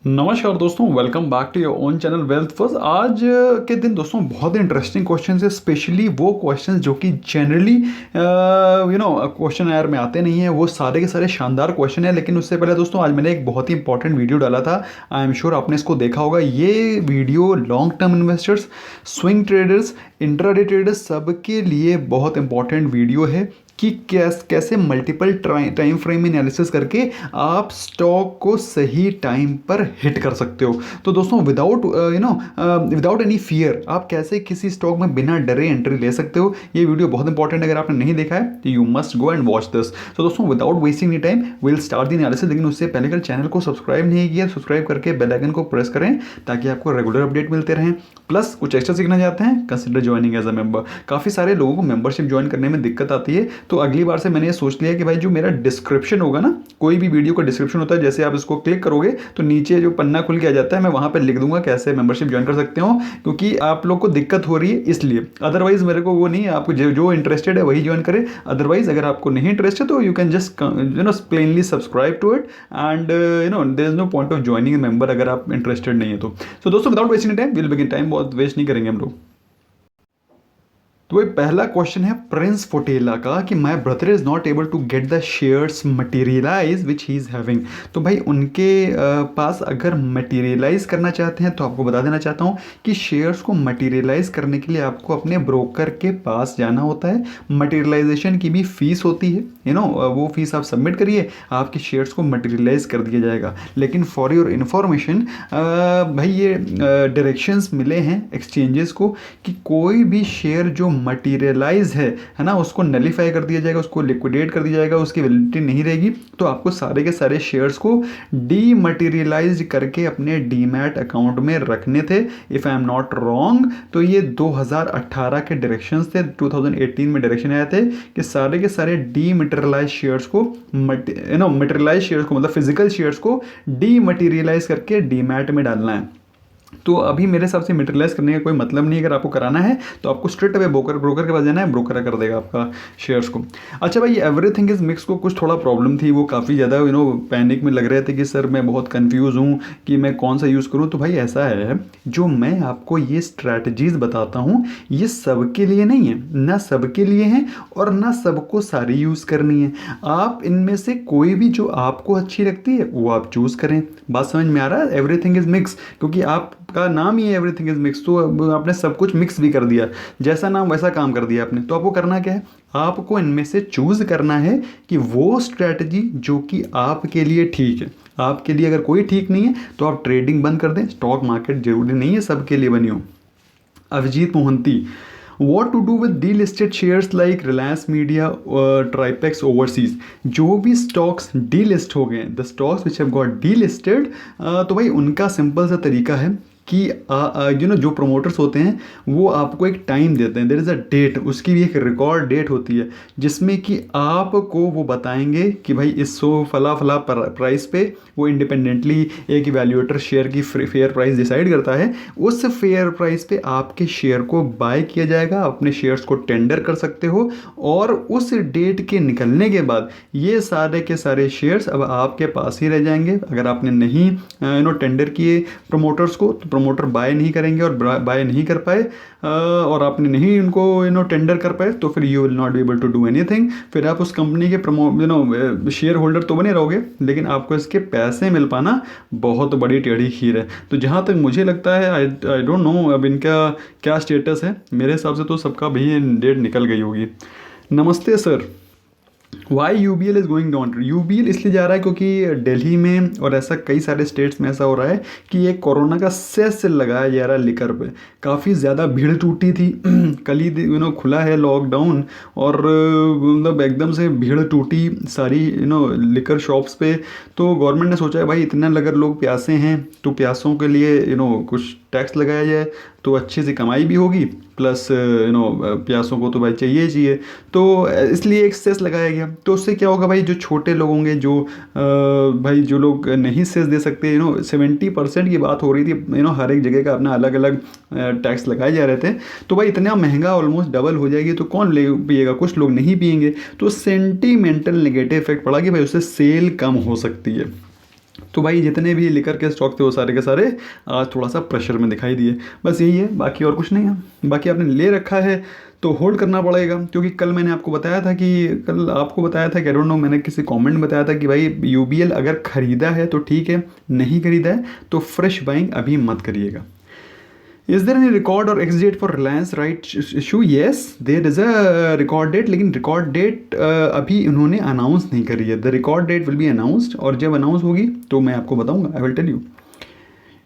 नमस्कार दोस्तों, welcome back to your own channel wealth first. आज के दिन दोस्तों बहुत इंटरेस्टिंग क्वेश्चन है, स्पेशली वो क्वेश्चन जो कि जनरली क्वेश्चन एयर में आते नहीं है। वो सारे के सारे शानदार क्वेश्चन है। लेकिन उससे पहले दोस्तों आज मैंने एक बहुत ही इंपॉर्टेंट वीडियो डाला था, आई एम श्योर आपने इसको देखा होगा। ये video long term investors, swing traders, intraday traders सबके लिए बहुत इंपॉर्टेंट वीडियो है कि कैसे मल्टीपल टाइम फ्रेम एनालिसिस करके आप स्टॉक को सही टाइम पर हिट कर सकते हो। तो दोस्तों विदाउट एनी फियर आप कैसे किसी स्टॉक में बिना डरे एंट्री ले सकते हो। ये वीडियो बहुत इंपॉर्टेंट है, अगर आपने नहीं देखा है तो you must go and watch this. तो दोस्तों without wasting any time will start the analysis. लेकिन उससे पहले अगर चैनल को सब्सक्राइब नहीं किया, सब्सक्राइब करके बेल आइकन को प्रेस करें ताकि आपको रेगुलर अपडेट मिलते रहें। प्लस कुछ एक्स्ट्रा सीखना चाहते हैं, consider joining as a member. काफ़ी सारे लोगों को मेंबरशिप ज्वाइन करने में दिक्कत आती है, तो अगली बार से मैंने ये सोच लिया कि भाई जो मेरा डिस्क्रिप्शन होगा ना, कोई भी वीडियो का डिस्क्रिप्शन होता है, जैसे आप इसको क्लिक करोगे तो नीचे जो पन्ना खुल के आ जाता है, मैं वहाँ पर लिख दूंगा कैसे मेंबरशिप ज्वाइन कर सकते हो, क्योंकि आप लोग को दिक्कत हो रही है इसलिए। अदरवाइज मेरे को वो नहीं है, आपको जो इंटरेस्टेड है वही ज्वाइन करें। अदरवाइज अगर आपको नहीं इंटरेस्ट है तो you can just plainly subscribe to it and there is no point of joining a member अगर आप इंटरेस्टेड नहीं है तो। सो दोस्तों without wasting time will begin. Time बहुत वेस्ट नहीं करेंगे हम लोग। तो ये पहला क्वेश्चन है प्रिंस फोटेला का कि my brother is not able to get the shares materialise which he is having. तो भाई उनके पास अगर मटेरियलाइज करना चाहते हैं तो आपको बता देना चाहता हूँ कि शेयर्स को मटेरियलाइज करने के लिए आपको अपने ब्रोकर के पास जाना होता है। मटेरियलाइजेशन की भी फीस होती है, वो फीस आप सबमिट करिए, आपके शेयर्स को मटेरियलाइज कर दिया जाएगा। लेकिन फॉर योर इन्फॉर्मेशन भाई ये डायरेक्शंस मिले हैं एक्सचेंजेस को कि कोई भी शेयर जो मटीरियलाइज है ना, उसको नलीफाई कर दिया जाएगा, उसको लिक्विडेट कर दिया जाएगा, उसकी वैलिडिटी नहीं रहेगी। तो आपको सारे के सारे शेयर्स को डीमटीरियलाइज करके अपने डीमैट अकाउंट में रखने थे, if I am not wrong. तो ये 2018 के डायरेक्शंस थे। 2018 में डायरेक्शन आए थे कि सारे के सारे डीमटीरियलाइज शेयर्स को मटीरियलाइज शेयर्स को मतलब फिजिकल शेयर्स को डीमटीरियलाइज करके डीमैट में डालना है। तो अभी मेरे हिसाब से मटेरियलाइज करने का कोई मतलब नहीं। अगर आपको कराना है तो आपको स्ट्रेट अवे ब्रोकर के पास जाना है, ब्रोकर कर देगा आपका शेयर्स को। अच्छा भाई, एवरीथिंग इज मिक्स को कुछ थोड़ा प्रॉब्लम थी, वो काफ़ी ज़्यादा पैनिक में लग रहे थे कि सर मैं बहुत कंफ्यूज हूँ कि मैं कौन सा यूज़ करूँ। तो भाई ऐसा है, जो मैं आपको ये स्ट्रैटेजीज़ बताता हूँ ये सबके लिए नहीं है, ना सबके लिए हैं और ना सबको सारी यूज़ करनी है। आप इनमें से कोई भी जो आपको अच्छी लगती है वो आप चूज़ करें। बात समझ में आ रहा है? एवरीथिंग इज मिक्स, क्योंकि आपका नाम ही है एवरीथिंग इज मिक्स, तो आपने सब कुछ मिक्स भी कर दिया, जैसा नाम वैसा काम कर दिया आपने। तो आपको करना क्या है, आपको इनमें से चूज करना है कि वो स्ट्रैटेजी जो कि आपके लिए ठीक है। आपके लिए अगर कोई ठीक नहीं है तो आप ट्रेडिंग बंद कर दें। स्टॉक मार्केट जरूरी नहीं है सबके लिए बनी हो। Abhijit Mohanty, What to do with delisted shares like Reliance Media or Tripex Overseas? जो भी स्टॉक्स डीलिस्ट हो गए, the stocks which have got delisted, तो भाई उनका सिंपल सा तरीका है कि जो प्रोमोटर्स होते हैं वो आपको एक टाइम देते हैं, देयर इज़ अ डेट, उसकी भी एक रिकॉर्ड डेट होती है जिसमें कि आपको वो बताएंगे कि भाई इस फला प्राइस पे वो इंडिपेंडेंटली एक इवैल्यूएटर शेयर की फेयर प्राइस डिसाइड करता है। उस फेयर प्राइस पे आपके शेयर को बाय किया जाएगा, अपने शेयर्स को टेंडर कर सकते हो और उस डेट के निकलने के बाद ये सारे के सारे शेयर्स अब आपके पास ही रह जाएंगे। अगर आपने नहीं टेंडर किए प्रमोटर्स को तो प्रमोटर बाय नहीं करेंगे और बाय नहीं कर पाए और आपने नहीं उनको टेंडर कर पाए तो फिर you will not be able to do anything. फिर आप उस कंपनी के शेयर होल्डर तो बने रहोगे, लेकिन आपको इसके पैसे मिल पाना बहुत बड़ी टेढ़ी खीर है। तो जहाँ तक मुझे लगता है, आई डोंट नो अब इनका क्या स्टेटस है, मेरे हिसाब से तो सबका भी डेट निकल गई होगी। नमस्ते sir, why UBL is going down? UBL इसलिए जा रहा है क्योंकि दिल्ली में और ऐसा कई सारे स्टेट्स में ऐसा हो रहा है कि ये कोरोना का सेस लगाया जा रहा है लिकर पे। काफ़ी ज़्यादा भीड़ टूटी थी कल ही खुला है लॉकडाउन और मतलब एकदम से भीड़ टूटी सारी लिकर शॉप्स पे। तो गवर्नमेंट ने सोचा है भाई इतना अगर लोग प्यासे हैं तो प्यासों के लिए कुछ टैक्स लगाया जाए तो अच्छी सी कमाई भी होगी, प्लस प्यासों को तो भाई चाहिए ही चाहिए, तो इसलिए एक सेस लगाया गया। तो उससे क्या होगा भाई, जो छोटे लोग होंगे, जो भाई जो लोग नहीं सेस दे सकते, 70% की बात हो रही थी, हर एक जगह का अपना अलग अलग टैक्स लगाए जा रहे थे। तो भाई इतना महंगा ऑलमोस्ट डबल हो जाएगी तो कौन ले पिएगा, कुछ लोग नहीं पिएंगे। तो सेंटीमेंटल नेगेटिव इफेक्ट पड़ा कि भाई उससे सेल कम हो सकती है। तो भाई जितने भी लिकर के स्टॉक थे वो सारे के सारे आज थोड़ा सा प्रेशर में दिखाई दिए, बस यही है, बाकी और कुछ नहीं है। बाकी आपने ले रखा है तो होल्ड करना पड़ेगा, क्योंकि कल मैंने आपको बताया था कि आई डोंट नो, मैंने किसी कमेंट में बताया था कि भाई यूबीएल अगर ख़रीदा है तो ठीक है, नहीं खरीदा है तो फ्रेश बाइंग अभी मत करिएगा। इज देयर एनी रिकॉर्ड और ex date for Reliance right issue? Yes there is a record date, लेकिन रिकॉर्ड डेट अभी उन्होंने अनाउंस नहीं करी है। The record date will be announced, और जब अनाउंस होगी तो मैं आपको बताऊंगा, I will tell you.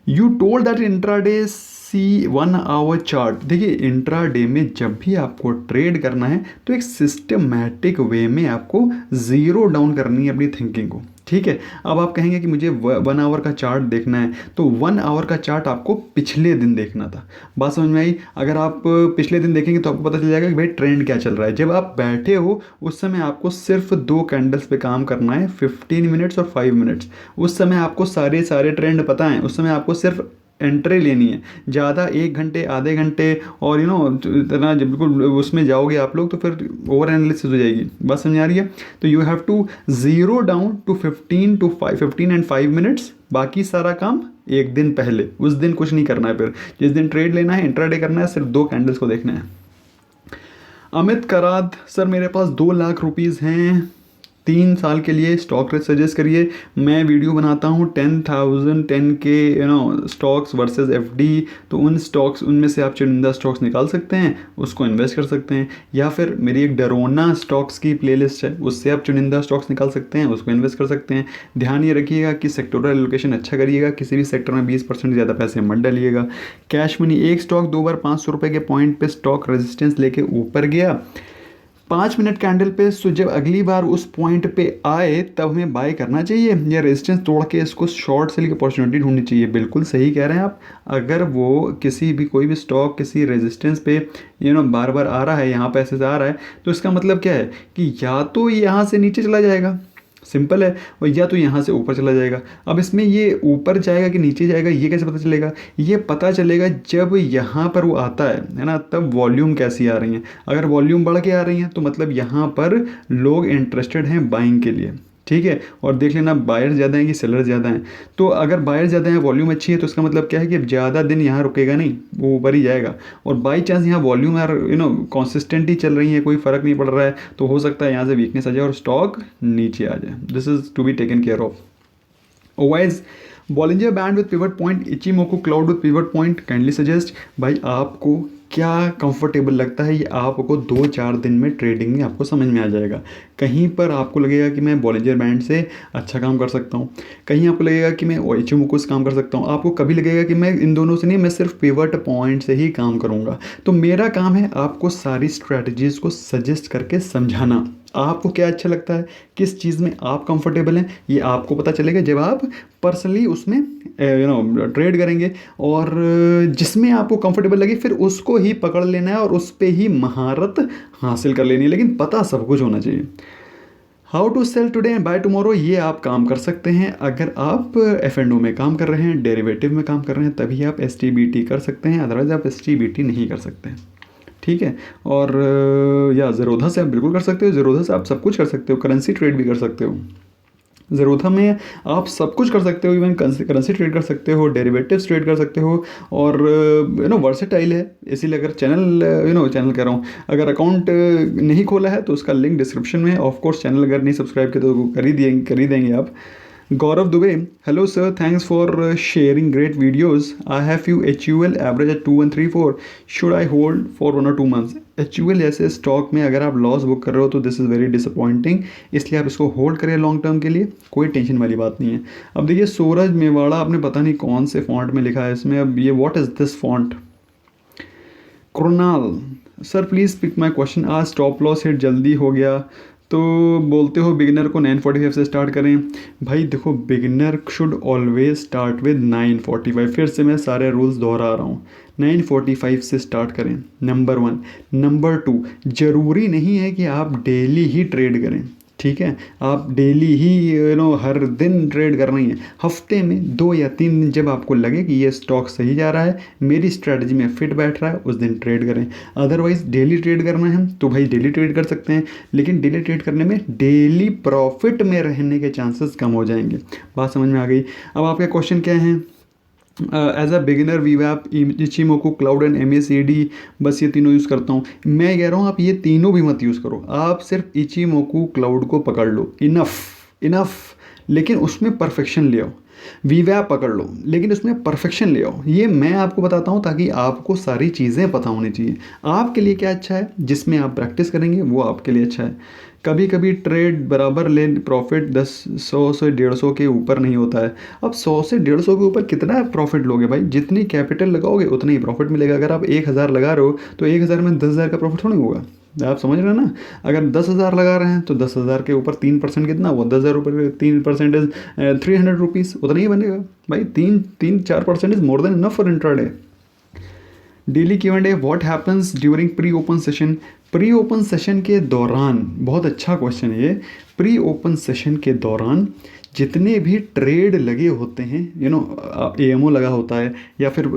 You told that intraday see 1 hour chart. देखिए इंट्राडे में जब भी आपको ट्रेड करना है तो एक सिस्टमैटिक वे में आपको ज़ीरो डाउन करनी है अपनी थिंकिंग को, ठीक है। अब आप कहेंगे कि मुझे 1 आवर का चार्ट देखना है, तो 1 आवर का चार्ट आपको पिछले दिन देखना था। बात समझ में आई? अगर आप पिछले दिन देखेंगे तो आपको पता चल जाएगा कि भाई ट्रेंड क्या चल रहा है। जब आप बैठे हो उस समय आपको सिर्फ 2 कैंडल्स पे काम करना है, 15 मिनट्स और 5 मिनट्स। उस समय आपको सारे ट्रेंड पता है, उस समय आपको सिर्फ एंट्री लेनी है। ज़्यादा 1 घंटे आधे घंटे और इतना जब बिल्कुल उसमें जाओगे आप लोग तो फिर ओवर एनालिसिस हो जाएगी। बात समझ आ रही है? तो you have to zero down to 15 and 5 minutes. बाकी सारा काम एक दिन पहले, उस दिन कुछ नहीं करना है। फिर जिस दिन ट्रेड लेना है, इंट्राडे करना है, सिर्फ 2 कैंडल्स को देखना है। अमित कराद सर, मेरे पास 2 लाख रुपीज़ हैं, 3 साल के लिए स्टॉक रेट सजेस्ट करिए। मैं वीडियो बनाता हूँ 10 के स्टॉक्स वर्सेस एफडी, तो उन स्टॉक्स उनमें से आप चुनिंदा स्टॉक्स निकाल सकते हैं, उसको इन्वेस्ट कर सकते हैं। या फिर मेरी एक डरोना स्टॉक्स की प्लेलिस्ट है, उससे आप चुनिंदा स्टॉक्स निकाल सकते हैं, उसको इन्वेस्ट कर सकते हैं। ध्यान ये रखिएगा कि सेक्टोरल एलोकेशन अच्छा करिएगा, किसी भी सेक्टर में 20% ज़्यादा पैसे मत डालिएगा। कैश मनी, एक स्टॉक 2 बार 500 रुपये के पॉइंट पे स्टॉक रेजिस्टेंस लेके ऊपर गया 5 मिनट कैंडल पे, सो जब अगली बार उस पॉइंट पे आए तब हमें बाय करना चाहिए, या रेजिस्टेंस तोड़ के इसको शॉर्ट सेल की अपॉर्चुनिटी ढूंढनी चाहिए। बिल्कुल सही कह रहे हैं आप। अगर वो कोई भी स्टॉक किसी रेजिस्टेंस पे बार बार आ रहा है, यहाँ पे ऐसे से आ रहा है, तो इसका मतलब क्या है कि या तो यहाँ से नीचे चला जाएगा, सिंपल है, और या तो यहाँ से ऊपर चला जाएगा। अब इसमें ये ऊपर जाएगा कि नीचे जाएगा ये कैसे पता चलेगा? ये पता चलेगा जब यहाँ पर वो आता है ना, तब वॉल्यूम कैसी आ रही है। अगर वॉल्यूम बढ़ के आ रही है तो मतलब यहाँ पर लोग इंटरेस्टेड हैं बाइंग के लिए, ठीक है। और देख लेना बायर ज़्यादा हैं कि सेलर ज़्यादा हैं। तो अगर बायर ज़्यादा हैं, वॉल्यूम अच्छी है, तो इसका मतलब क्या है कि अब ज़्यादा दिन यहाँ रुकेगा नहीं, वो ऊपर ही जाएगा। और बाई चांस यहाँ वॉल्यूम यार कॉन्सिस्टेंट ही चल रही है, कोई फ़र्क नहीं पड़ रहा है, तो हो सकता है यहाँ से वीकनेस आ जाए और स्टॉक नीचे आ जाए। This is to be taken care of. ओवाइज Bollinger band with pivot point, Ichimoku cloud with pivot point, kindly suggest. भाई आपको क्या कंफर्टेबल लगता है, ये आपको 2-4 दिन में ट्रेडिंग में आपको समझ में आ जाएगा। कहीं पर आपको लगेगा कि मैं बॉलिंजर बैंड से अच्छा काम कर सकता हूँ, कहीं आपको लगेगा कि मैं इचिमोकू से काम कर सकता हूँ, आपको कभी लगेगा कि मैं इन दोनों से नहीं, मैं सिर्फ पिवट पॉइंट से ही काम करूँगा। तो मेरा काम है आपको सारी स्ट्रैटेजीज़ को सजेस्ट करके समझाना। आपको क्या अच्छा लगता है, किस चीज़ में आप कंफर्टेबल हैं, ये आपको पता चलेगा जब आप पर्सनली उसमें ट्रेड करेंगे। और जिसमें आपको कंफर्टेबल लगे फिर उसको ही पकड़ लेना है और उस पर ही महारत हासिल कर लेनी है, लेकिन पता सब कुछ होना चाहिए। How to sell today and buy tomorrow, ये आप काम कर सकते हैं अगर आप F&O में काम कर रहे हैं, डेरिवेटिव में काम कर रहे हैं, तभी आप STBT कर सकते हैं, अदरवाइज आप STBT नहीं कर सकते हैं, ठीक है। और या ज़ेरोधा से आप बिल्कुल कर सकते हो, ज़ेरोधा से आप सब कुछ कर सकते हो, करेंसी ट्रेड भी कर सकते हो। ज़ेरोधा में आप सब कुछ कर सकते हो, इवन करेंसी ट्रेड कर सकते हो, डेरिवेटिव्स ट्रेड कर सकते हो, और वर्सेटाइल है। इसीलिए अगर चैनल कह रहा हूँ, अगर अकाउंट नहीं खोला है तो उसका लिंक डिस्क्रिप्शन में है। ऑफकोर्स चैनल अगर नहीं सब्सक्राइब किया तो कर ही देंगे आप। Gaurav Dubey, hello sir, thanks for sharing great videos. I have few HUL average at 2134. Should I hold for 1 or 2 months? HUL जैसे स्टॉक में अगर आप लॉस बुक कर रहे हो तो दिस इज़ वेरी डिसअपॉइंटिंग, इसलिए आप इसको होल्ड करें लॉन्ग टर्म के लिए, कोई टेंशन वाली बात नहीं है। अब देखिए सूरज मेवाड़ा, आपने पता नहीं कौन से फॉन्ट में लिखा है इसमें, अब ये what is this font? Krunal sir please pick my question, आज स्टॉप लॉस हिट जल्दी हो गया तो बोलते हो बिगिनर को 945 से स्टार्ट करें। भाई देखो, beginner should always start with 945। फिर से मैं सारे रूल्स दोहरा रहा हूँ, 945 से स्टार्ट करें, नंबर 1। नंबर 2, ज़रूरी नहीं है कि आप डेली ही ट्रेड करें, ठीक है, आप डेली ही हर दिन ट्रेड कर रही हैं। हफ्ते में 2 या 3 दिन जब आपको लगे कि ये स्टॉक सही जा रहा है, मेरी स्ट्रैटेजी में फिट बैठ रहा है, उस दिन ट्रेड करें। अदरवाइज डेली ट्रेड करना है तो भाई डेली ट्रेड कर सकते हैं, लेकिन डेली ट्रेड करने में डेली प्रॉफिट में रहने के चांसेस कम हो जाएंगे। बात समझ में आ गई। अब आपका क्वेश्चन क्या है? एज अ बिगिनर वीवैप, इचिमोकू, क्लाउड एंड MACD, बस ये तीनों यूज़ करता हूँ। मैं कह रहा हूँ आप ये तीनों भी मत यूज़ करो, आप सिर्फ इचिमोकू क्लाउड को पकड़ लो, इनफ। लेकिन उसमें परफेक्शन ले आओ। वीवैप पकड़ लो लेकिन उसमें परफेक्शन ले आओ। ये मैं आपको बताता हूँ ताकि आपको सारी चीज़ें पता होनी चाहिए। आपके लिए क्या अच्छा है, जिसमें आप प्रैक्टिस करेंगे वो आपके लिए अच्छा है। कभी कभी ट्रेड बराबर ले प्रॉफिट 100 से 150 के ऊपर नहीं होता है। अब 100 से 150 के ऊपर कितना प्रॉफिट लोगे भाई? जितनी कैपिटल लगाओगे उतना ही प्रॉफिट मिलेगा। अगर आप 1000 लगा रहे हो तो 1000 में 10,000 का प्रॉफिट थोड़ी होगा। आप समझ रहे हैं ना? अगर 10,000 लगा रहे हैं तो 10,000 के ऊपर 3% कितना हुआ? 10,000 रुपये, 3% इज 300 रुपीज़, उतना ही बनेगा भाई। 3-4% is more than enough for intraday. Daily Q&A, what happens during pre open session? Pre open session के दौरान, बहुत अच्छा क्वेश्चन है ये। प्री ओपन सेशन के दौरान जितने भी ट्रेड लगे होते हैं, AMO लगा होता है, या फिर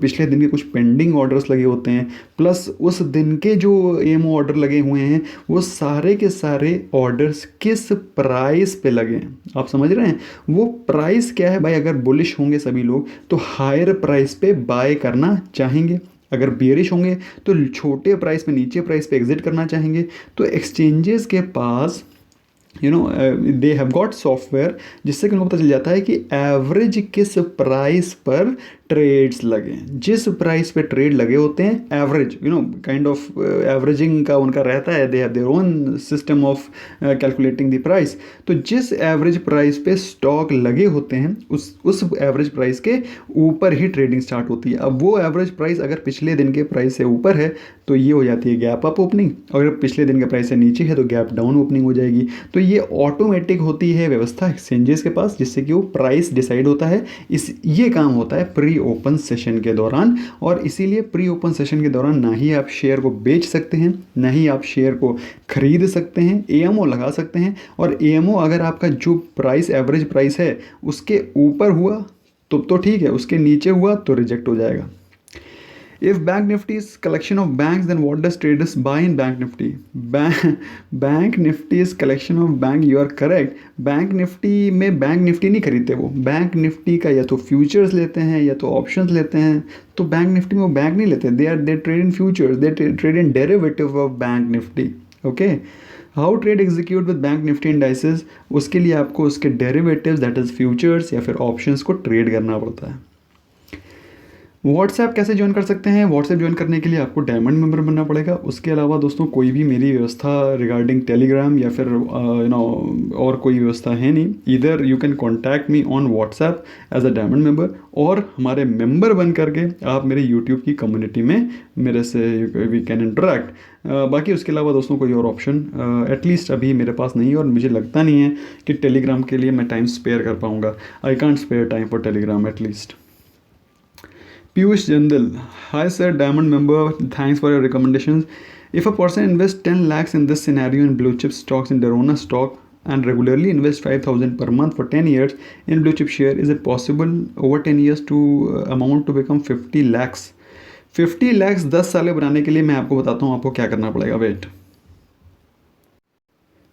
पिछले दिन के कुछ पेंडिंग ऑर्डर्स लगे होते हैं, प्लस उस दिन के जो AMO ऑर्डर लगे हुए हैं, वो सारे के सारे ऑर्डर्स किस प्राइस पे लगे हैं? आप समझ रहे हैं? वो प्राइस क्या है भाई? अगर बुलिश होंगे सभी लोग तो हायर प्राइस पे बाय करना चाहेंगे, अगर बेरिश होंगे तो छोटे प्राइस पे, नीचे प्राइस पे एग्जिट करना चाहेंगे। तो एक्सचेंजेस के पास दे हैव गॉट सॉफ्टवेयर जिससे कि उनको पता चल जाता है कि एवरेज किस प्राइस पर ट्रेड्स लगे। जिस प्राइस पे ट्रेड लगे होते हैं, एवरेज काइंड ऑफ एवरेजिंग का उनका रहता है, they have their own system of calculating the price. तो जिस एवरेज प्राइस पे स्टॉक लगे होते हैं उस एवरेज प्राइस के ऊपर ही ट्रेडिंग स्टार्ट होती है। अब वो एवरेज प्राइस अगर पिछले दिन के प्राइस से ऊपर है तो ये हो जाती है गैप अप ओपनिंग, अगर पिछले दिन के प्राइस से नीचे है तो गैप डाउन ओपनिंग हो जाएगी। तो ये ऑटोमेटिक होती है व्यवस्था एक्सचेंजेस के पास, जिससे कि वो प्राइस डिसाइड होता है। ये काम होता है प्री ओपन सेशन के दौरान। और इसीलिए प्री ओपन सेशन के दौरान ना ही आप शेयर को बेच सकते हैं, ना ही आप शेयर को खरीद सकते हैं। AMO लगा सकते हैं, और AMO अगर आपका जो प्राइस, एवरेज प्राइस है, उसके ऊपर हुआ तो ठीक है, उसके नीचे हुआ तो रिजेक्ट हो जाएगा। If Bank Nifty is collection of banks, then what does traders buy in Bank Nifty? Bank Nifty is collection of bank. You are correct. Bank Nifty में Bank Nifty नहीं खरीदते वो। Bank Nifty का या तो futures लेते हैं या तो ऑप्शंस लेते हैं। तो Bank Nifty में वो बैंक नहीं लेते। They trade in futures. They trade in derivative of Bank Nifty. Okay. How trade execute with Bank Nifty indices? उसके लिए आपको उसके डेरिवेटिव्स, दैट इज फ्यूचर्स या फिर ऑप्शंस को ट्रेड करना पड़ता है। व्हाट्सएप कैसे ज्वाइन कर सकते हैं? व्हाट्सएप ज्वाइन करने के लिए आपको डायमंड मेंबर बनना पड़ेगा। उसके अलावा दोस्तों कोई भी मेरी व्यवस्था रिगार्डिंग टेलीग्राम या फिर और कोई व्यवस्था है नहीं। इधर you can contact me on WhatsApp as a diamond member, और हमारे मेंबर बन करके आप मेरे यूट्यूब की कम्युनिटी में मेरे से वी कैन इंटरेक्ट। बाकी उसके अलावा दोस्तों कोई और ऑप्शन एटलीस्ट अभी मेरे पास नहीं है, और मुझे लगता नहीं है कि टेलीग्राम के लिए मैं टाइम स्पेयर कर पाऊँगा। I can't spare time for Telegram at least. Piyush Jandal, hi sir, diamond member, thanks for your recommendations. If a person invests 10 lakhs in this scenario in blue chip stocks in Derona stock and regularly invests 5,000 per month for 10 years in blue chip share, is it possible over 10 years to amount to become 50 lakhs? 50 lakhs 10 साल बनाने के लिए मैं आपको बताता हूँ आपको क्या करना पड़ेगा। वेट,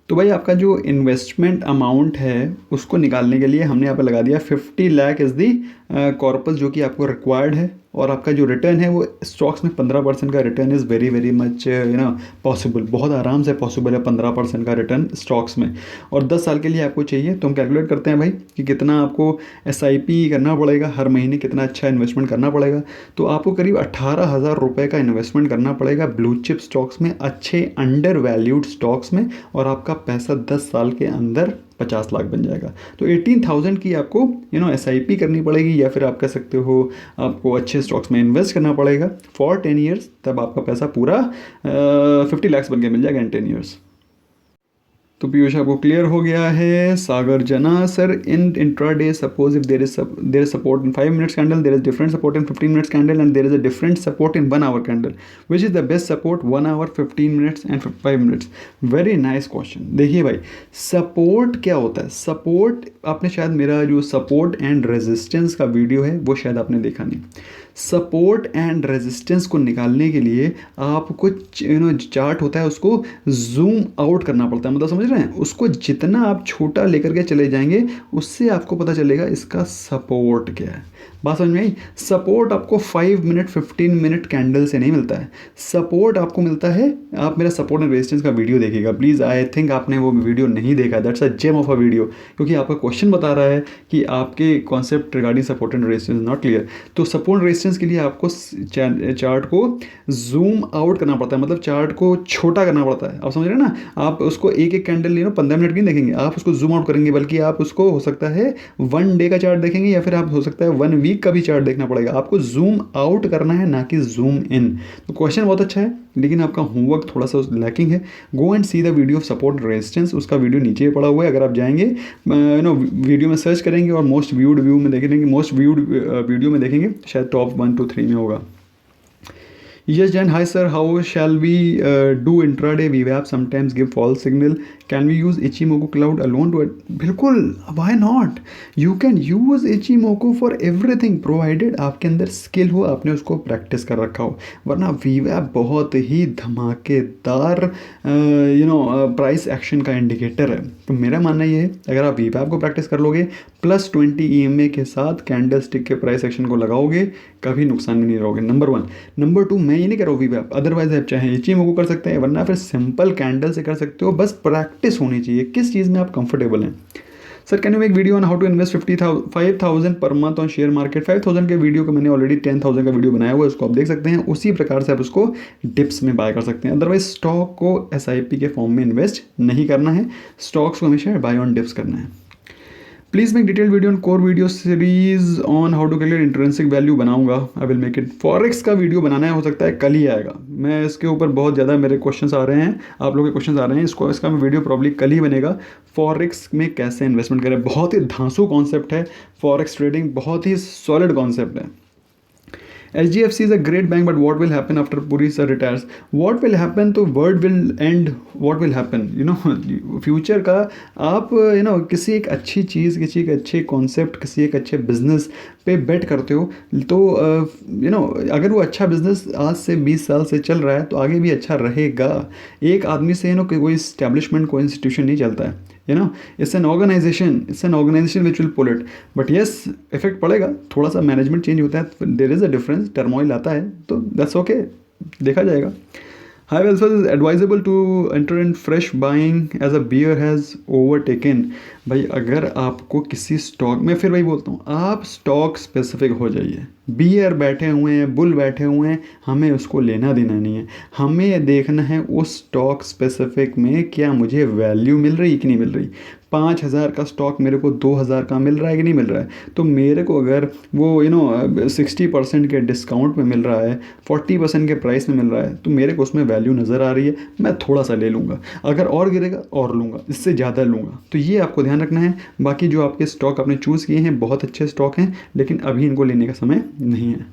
तो भाई आपका जो इन्वेस्टमेंट अमाउंट है उसको निकालने के लिए हमने यहाँ पे लगा दिया 50 लाख इज़ दी कॉर्पस जो कि आपको रिक्वायर्ड है, और आपका जो रिटर्न है वो स्टॉक्स में 15% का return is very very much possible, बहुत आराम से पॉसिबल है 15% का रिटर्न स्टॉक्स में, और 10 साल के लिए आपको चाहिए। तो हम कैलकुलेट करते हैं भाई कि कितना आपको SIP करना पड़ेगा, हर महीने कितना अच्छा इन्वेस्टमेंट करना पड़ेगा। तो आपको करीब 18,000 रुपये का इन्वेस्टमेंट करना पड़ेगा ब्लू चिप स्टॉक्स में, अच्छे अंडर वैल्यूड स्टॉक्स में, और आपका पैसा 10 साल के अंदर 50 लाख बन जाएगा। तो 18,000 की आपको SIP करनी पड़ेगी, या फिर आप कह सकते हो आपको अच्छे स्टॉक्स में इन्वेस्ट करना पड़ेगा फॉर 10 ईयर्स, तब आपका पैसा पूरा 50 लाख बन के मिल जाएगा इन 10 ईयर्स। तो पीयूष आपको क्लियर हो गया है। Sagar Jana sir, in intraday suppose if there is support in 5 minutes candle, there is different support in 15 minutes candle and there is a different support in 1 hour candle, which is the best support 1 hour, 15 minutes and 5 minutes. Very nice question. देखिए भाई, support क्या होता है? Support, आपने शायद मेरा जो support and resistance का वीडियो है वो शायद आपने देखा नहीं। सपोर्ट एंड रेजिस्टेंस को निकालने के लिए आपको चार्ट होता है उसको जूम आउट करना पड़ता है, मतलब समझ रहे हैं? उसको जितना आप छोटा लेकर के चले जाएंगे उससे आपको पता चलेगा इसका सपोर्ट क्या है। बात समझ में आई? सपोर्ट आपको 5 मिनट 15 मिनट कैंडल से नहीं मिलता है। सपोर्ट आपको मिलता है, आप मेरा सपोर्ट एंड रेजिस्टेंस का वीडियो देखिएगा प्लीज़। आई थिंक आपने वो वीडियो नहीं देखा, that's a gem of a video, क्योंकि आपका क्वेश्चन बता रहा है कि आपके concept regarding support and resistance not clear. तो सपोर्ट एंड रेजिस्टेंस के लिए आपको चार्ट को जूम आउट करना पड़ता है, मतलब चार्ट को छोटा करना पड़ता है। आप समझ रहे हैं ना? आप उसको एक एक कैंडल ले लो, 15 मिनट की नहीं देखेंगे, आप उसको जूम आउट करेंगे, बल्कि आप उसको हो सकता है 1 डे का चार्ट देखेंगे, या फिर आप हो सकता है 1 वीक का भी चार्ट देखना पड़ेगा। आपको जूम आउट करना है, ना कि जूम इन। तो क्वेश्चन बहुत अच्छा है, लेकिन आपका होमवर्क थोड़ा सा लैकिंग है। Go and see the video of support resistance, उसका वीडियो नीचे पड़ा हुआ है। अगर आप जाएंगे वीडियो में सर्च करेंगे और मोस्ट व्यूड व्यू में देखेंगे, मोस्ट व्यूड वीडियो में देखेंगे, शायद टॉप 1 to 3 में होगा। Yes, Jan. Hi, sir. How shall we do intraday VWAP? Sometimes give false signal. Can we use Ichimoku Cloud alone to it? बिल्कुल, why not? You can use Ichimoku for everything, provided आपके अंदर skill हो, आपने उसको practice कर रखा हो। वरना VWAP बहुत ही धमाकेदार प्राइस एक्शन का इंडिकेटर है। तो मेरा मानना ये है, अगर आप VWAP को प्रैक्टिस कर लोगे प्लस 20 EMA के साथ कैंडल स्टिक के प्राइस एक्शन को लगाओगे, कभी नुकसान में नहीं रहोगे। नंबर 1। नंबर 2, मैं ये नहीं कर रहा हूँ VWAP, अदरवाइज आप चाहे इचिमोको कर सकते हैं, वरना फिर सिंपल कैंडल से कर सकते हो। बस प्रैक्टिस होनी चाहिए, किस चीज़ में आप कंफर्टेबल हैं। Sir can you make video on how to invest 5,000 पर मंथ ऑन शेयर मार्केट? 5,000 के वीडियो को मैंने ऑलरेडी 10,000 का वीडियो बनाया हुआ है, उसको आप देख सकते हैं। उसी प्रकार से आप उसको डिप्स में बाय कर सकते हैं। अदरवाइज स्टॉक को SIP के फॉर्म में इन्वेस्ट नहीं करना है, स्टॉक्स को हमेशा बाय ऑन डिप्स करना है। Please make detail video on core video series on how to calculate intrinsic value बनाऊंगा। I will make it. Forex का वीडियो बनाना है, हो सकता है कल ही आएगा। मैं इसके ऊपर बहुत ज़्यादा मेरे क्वेश्चंस आ रहे हैं, आप लोगों के क्वेश्चंस आ रहे हैं, इसका वीडियो प्रॉब्ली कल ही बनेगा। फॉरेक्स में कैसे इन्वेस्टमेंट करें, बहुत ही धांसू कॉन्सेप्ट है। फॉरेक्स ट्रेडिंग बहुत ही सॉलिड कॉन्सेप्ट है। HDFC is a great bank, but what will happen after Puri sir retires? What will happen? तो world will end. What will happen? Future का आप किसी एक अच्छी चीज़, किसी एक अच्छे कॉन्सेप्ट, किसी एक अच्छे बिजनेस पे बेट करते हो, तो अगर वो अच्छा बिजनेस आज से 20 साल से चल रहा है तो आगे भी अच्छा रहेगा। एक आदमी से कोई इस्टेब्लिशमेंट, कोई इंस्टीट्यूशन नहीं चलता है। It's an organisation which will pull it. But yes, effect पड़ेगा, थोड़ा सा मैनेजमेंट चेंज होता है, there is a difference, turmoil आता है, तो दैट्स ओके, देखा जाएगा। High also is advisable to enter in fresh buying as a bear has overtaken। भाई अगर आपको किसी स्टॉक में, फिर वही बोलता हूँ, आप स्टॉक स्पेसिफिक हो जाइए। बियर बैठे हुए हैं, बुल बैठे हुए हैं, हमें उसको लेना देना नहीं है। हमें देखना है उस स्टॉक स्पेसिफिक में क्या मुझे वैल्यू मिल रही कि नहीं मिल रही। 5,000 का स्टॉक मेरे को 2,000 का मिल रहा है कि नहीं मिल रहा है। तो मेरे को अगर वो 60% के डिस्काउंट में मिल रहा है, 40% के प्राइस में मिल रहा है, तो मेरे को उसमें वैल्यू नज़र आ रही है, मैं थोड़ा सा ले लूँगा। अगर और गिरेगा और लूँगा, इससे ज़्यादा लूँगा। तो ये आपको ध्यान रखना है। बाकी जो आपके स्टॉक आपने चूज़ किए हैं बहुत अच्छे स्टॉक हैं, लेकिन अभी इनको लेने का समय नहीं है।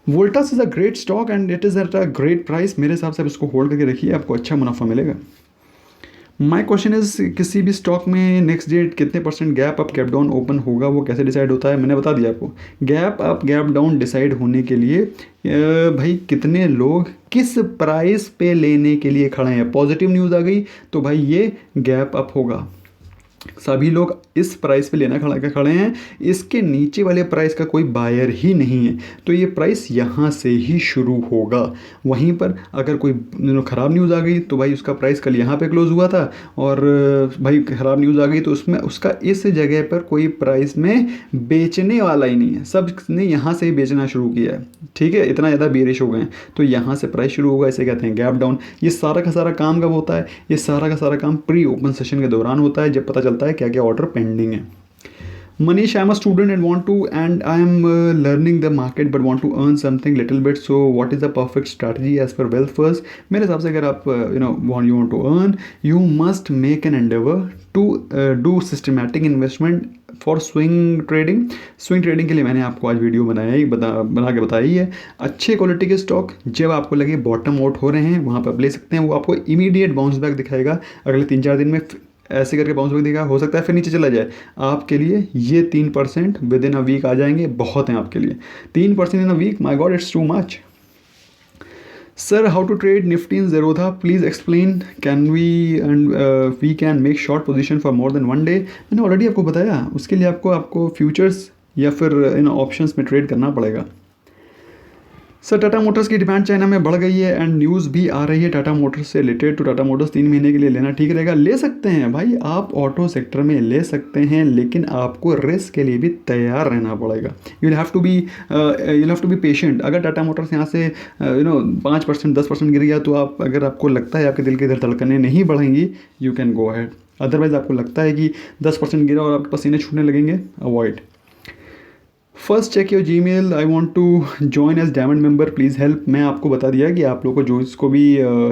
Voltas is a great stock and it is at a great price. मेरे हिसाब से आप इसको होल्ड करके रखिए, आपको अच्छा मुनाफा मिलेगा। माई क्वेश्चन इज, किसी भी स्टॉक में नेक्स्ट डेट कितने % gap up gap down open होगा, वो कैसे डिसाइड होता है? मैंने बता दिया आपको। Gap up gap down decide होने के लिए भाई कितने लोग किस प्राइस पे लेने के लिए खड़े हैं। पॉजिटिव न्यूज़ आ गई तो भाई ये गैप अप होगा, सभी लोग इस प्राइस पे लेना खड़े हैं, इसके नीचे वाले प्राइस का कोई बायर ही नहीं है, तो ये प्राइस यहाँ से ही शुरू होगा। वहीं पर अगर कोई ख़राब न्यूज़ आ गई तो भाई उसका प्राइस कल यहाँ पे क्लोज हुआ था, और भाई ख़राब न्यूज़ आ गई तो उसमें उसका इस जगह पर कोई प्राइस में बेचने वाला ही नहीं है, सब ने यहाँ से ही बेचना शुरू किया है। ठीक है, इतना ज़्यादा बेरिश हो गए हैं, तो यहाँ से प्राइस शुरू होगा, इसे कहते हैं गैप डाउन। ये सारा का सारा काम कब होता है? ये सारा का सारा काम प्री ओपन सेशन के दौरान होता है, जब पता चलता है क्या क्या ऑर्डर पेंडिंग है। Manish, I'm a student and I am learning the market but want to earn something little bit. So what is the perfect strategy as per Wealth First? मेरे हिसाब से अगर आप you want to earn, you must make an endeavor to do systematic investment for swing trading के लिए मैंने आपको आज वीडियो बना के बताई है। अच्छे क्वालिटी के स्टॉक जब आपको लगे बॉटम आउट हो रहे हैं वहाँ पर आप ले सकते हैं। वो आपको इमीडिएट बाउंस बैक दिखाएगा, अगले 3-4 दिन में ऐसे करके बाउंस बैक दिखाएगा, हो सकता है फिर नीचे चला जाए। आपके लिए ये 3% विद इन अ वीक आ जाएंगे, बहुत हैं आपके लिए। 3% in a week, my god, it's too much. Sir, how to trade Nifty in Zerodha, please explain. Can we can make short position for more than 1 day. मैंने ऑलरेडी आपको बताया, उसके लिए आपको फ्यूचर्स या फिर इन ऑप्शंस में ट्रेड करना पड़ेगा। सर, टाटा मोटर्स की डिमांड चाइना में बढ़ गई है एंड न्यूज़ भी आ रही है टाटा मोटर्स से रिलेटेड। तो टाटा मोटर्स 3 महीने के लिए लेना ठीक रहेगा? ले सकते हैं भाई, आप ऑटो सेक्टर में ले सकते हैं, लेकिन आपको रिस्क के लिए भी तैयार रहना पड़ेगा। You have to be patient. अगर टाटा मोटर्स यहाँ से 5% 10% गिर गया तो अगर आपको लगता है आपके दिल की धड़कनें नहीं बढ़ेंगी, you can go ahead. Otherwise आपको लगता है कि 10% गिरा और आपके पसीने छूटने लगेंगे, avoid. First check your Gmail, I want to join as diamond member, please help. मैं आपको बता दिया कि आप लोगों को जो इसको भी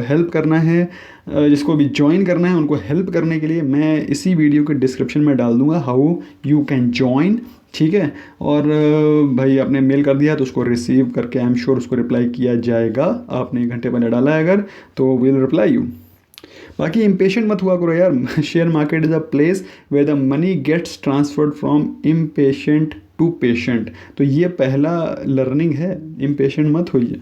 हेल्प करना है, जिसको भी ज्वाइन करना है, उनको हेल्प करने के लिए मैं इसी वीडियो के डिस्क्रिप्शन में डाल दूंगा हाउ यू कैन ज्वाइन, ठीक है। और भाई आपने मेल कर दिया तो उसको रिसीव करके आई एम श्योर उसको रिप्लाई किया जाएगा। आपने 1 घंटे पहले डाला है अगर, तो विल रिप्लाई यू। बाकी इम्पेशेंट मत हुआ करो यार। Share market is a place where the money gets transferred from impatient to patient. तो ये पहला लर्निंग है, इम्पेशेंट मत होइए।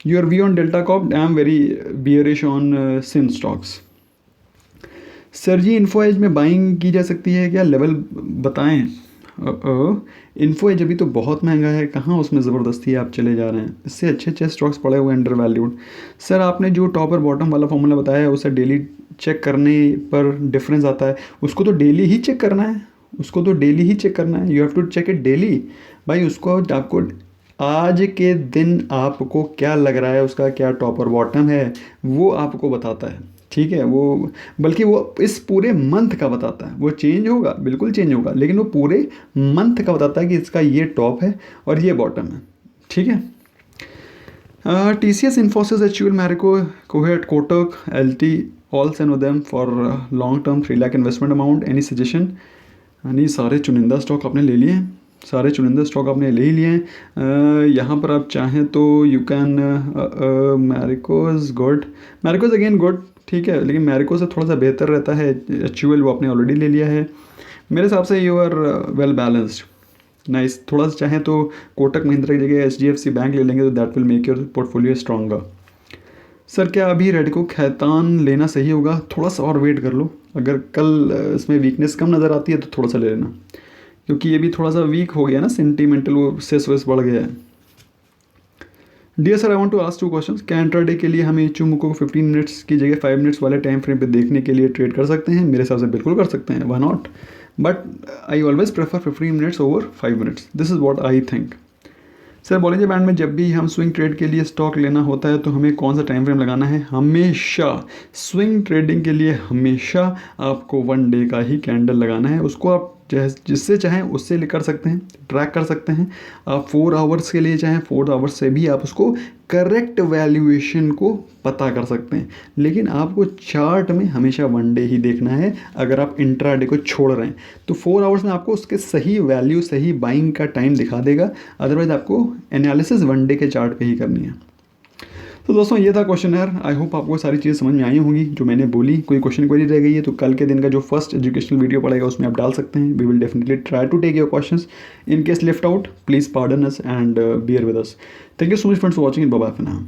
Your view on Delta Corp, I am very bearish on sin stocks. Sir ji, Info Edge में buying की जा सकती है क्या, लेवल बताएं। इन्फो एज अभी तो बहुत महंगा है, कहाँ उसमें ज़बरदस्ती आप चले जा रहे हैं। इससे अच्छे स्टॉक्स पड़े हुए अंडर वैल्यूड। सर, आपने जो टॉप और बॉटम वाला फॉर्मूला बताया है उसे डेली चेक करने पर डिफरेंस आता है। उसको तो डेली ही चेक करना है, you have to check it daily भाई। उसको आपको आज के दिन आपको क्या लग रहा है, उसका क्या टॉप और बॉटम है, वो आपको बताता है, ठीक है। वो बल्कि वो इस पूरे मंथ का बताता है। वो चेंज होगा, बिल्कुल चेंज होगा, लेकिन वो पूरे मंथ का बताता है कि इसका ये टॉप है और ये बॉटम है, ठीक है। TCS, Infosys, HUL, Marico, Cohort, Kotak, LT, all send them for long term 3 lakh investment amount. Any suggestion? नहीं, सारे चुनिंदा स्टॉक आपने ले लिए हैं, ले ही लिए हैं। यहाँ पर आप चाहें तो you can Marico's good, Marico's again good, ठीक है, लेकिन मैरिको से थोड़ा सा बेहतर रहता है HUL, वो आपने ऑलरेडी ले लिया है। मेरे हिसाब से you are well balanced, nice. थोड़ा सा चाहें तो कोटक महिंद्रा की जगह HDFC बैंक ले लेंगे तो that will make your portfolio stronger. Sir, क्या अभी रेडको खैतान लेना सही होगा? थोड़ा सा और वेट कर लो, अगर कल इसमें वीकनेस कम नज़र आती है तो थोड़ा सा ले लेना, क्योंकि ये भी थोड़ा सा वीक हो गया ना, सेंटीमेंटल वो सेस वेस बढ़ गया है। Dear sir, I want to ask 2 questions. क्या इंट्राडे के लिए हम इचुमुको को 15 मिनट्स की जगह 5 मिनट्स वाले टाइम फ्रेम पे देखने के लिए ट्रेड कर सकते हैं? मेरे हिसाब से बिल्कुल कर सकते हैं, why not, but I always prefer 15 minutes over 5 minutes, this is what I think. Sir, Bollinger band में जब भी हम स्विंग ट्रेड के लिए स्टॉक लेना होता है तो हमें कौन सा टाइम फ्रेम लगाना है? हमेशा स्विंग ट्रेडिंग के लिए हमेशा आपको 1 डे का ही कैंडल लगाना है। उसको आप जिससे चाहें उससे कर सकते हैं, ट्रैक कर सकते हैं। आप 4 आवर्स के लिए चाहें 4 आवर्स से भी आप उसको करेक्ट वैल्यूएशन को पता कर सकते हैं, लेकिन आपको चार्ट में हमेशा 1 डे ही देखना है। अगर आप इंट्राडे को छोड़ रहे हैं तो 4 आवर्स में आपको उसके सही वैल्यू, सही बाइंग का टाइम दिखा देगा, अदरवाइज आपको एनालिसिस 1 डे के चार्ट पे ही करनी है। तो दोस्तों, ये था क्वेश्चन यार। आई होप आपको सारी चीज़ समझ में आई होंगी जो मैंने बोली। कोई क्वेश्चन क्वेरी रह गई है तो कल के दिन का जो फर्स्ट एजुकेशनल वीडियो पड़ेगा उसमें आप डाल सकते हैं। We will definitely try to take your questions. In case left out, please pardon us and bear with us. Thank you so much friends for watching, bye bye for now.